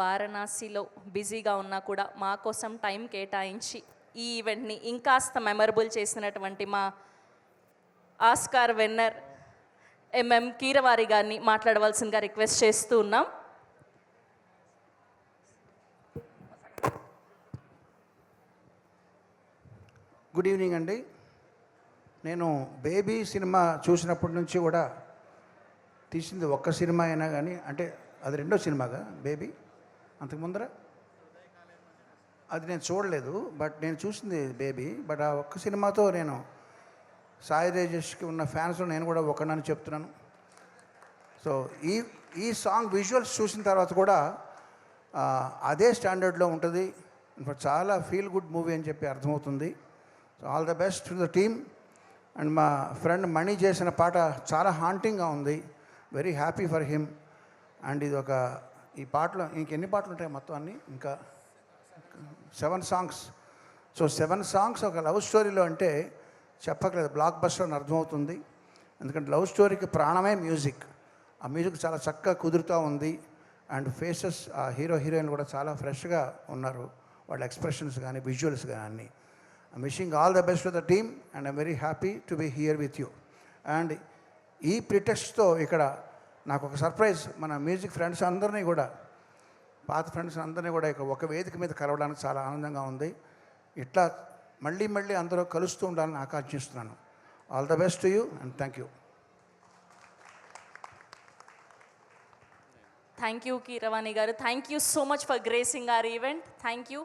వారణాసిలో బిజీగా ఉన్నా కూడా మా కోసం టైం కేటాయించి ఈ ఈవెంట్ని ఇంకాస్త మెమరబుల్ చేసినటువంటి మా ఆస్కార్ విన్నర్ ఎంఎం కీరవారి గారిని మాట్లాడవలసిందిగా రిక్వెస్ట్ చేస్తూ ఉన్నాం. గుడ్ ఈవినింగ్ అండి. నేను బేబీ సినిమా చూసినప్పటి నుంచి కూడా తీసింది ఒక్క సినిమా అయినా కానీ, అంటే అది రెండో సినిమాగా బేబీ, అంతకు ముందర అది నేను చూడలేదు, బట్ నేను చూసింది బేబీ. బట్ ఆ ఒక్క సినిమాతో నేను సాయి తేజస్కి ఉన్న ఫ్యాన్స్లో నేను కూడా ఒకనని చెప్తున్నాను. సో ఈ సాంగ్ విజువల్స్ చూసిన తర్వాత కూడా అదే స్టాండర్డ్లో ఉంటుంది. ఇన్ఫాక్ట్ చాలా ఫీల్ గుడ్ మూవీ అని చెప్పి అర్థమవుతుంది. So all the best to the team. And మా ఫ్రెండ్ మణి చేసిన పాట చాలా హాంటింగ్గా ఉంది. Very happy for him. And ఇది ఈ పాటలో ఇంకెన్ని పాటలు ఉంటాయి మొత్తం అన్నీ, ఇంకా 7 సాంగ్స్. సో 7 సాంగ్స్ ఒక లవ్ స్టోరీలో అంటే చెప్పట్లేదు, బ్లాక్ బస్టర్ అని అర్థమవుతుంది. ఎందుకంటే లవ్ స్టోరీకి ప్రాణమే మ్యూజిక్. ఆ మ్యూజిక్ చాలా చక్కగా కుదురుతూ ఉంది. అండ్ ఫేసెస్ ఆ హీరో హీరోయిన్ కూడా చాలా ఫ్రెష్గా ఉన్నారు, వాళ్ళ ఎక్స్ప్రెషన్స్ కానీ విజువల్స్ కానీ అన్నీ. I'm wishing all the best to the team and I'm very happy to be here with you. And ఈ ప్రిటెక్స్ట్తో ఇక్కడ నాకు ఒక సర్ప్రైజ్. మన మ్యూజిక్ ఫ్రెండ్స్ అందరినీ కూడా, పాత ఫ్రెండ్స్ అందరినీ కూడా ఇక ఒక వేదిక మీద కలవడానికి చాలా ఆనందంగా ఉంది. ఇట్లా మళ్ళీ మళ్ళీ అందరూ కలుస్తూ ఉండాలని ఆకాంక్షిస్తున్నాను. All the best to you and thank you. Thank you Keeravani garu. Thank you so much for gracing our event. Thank you.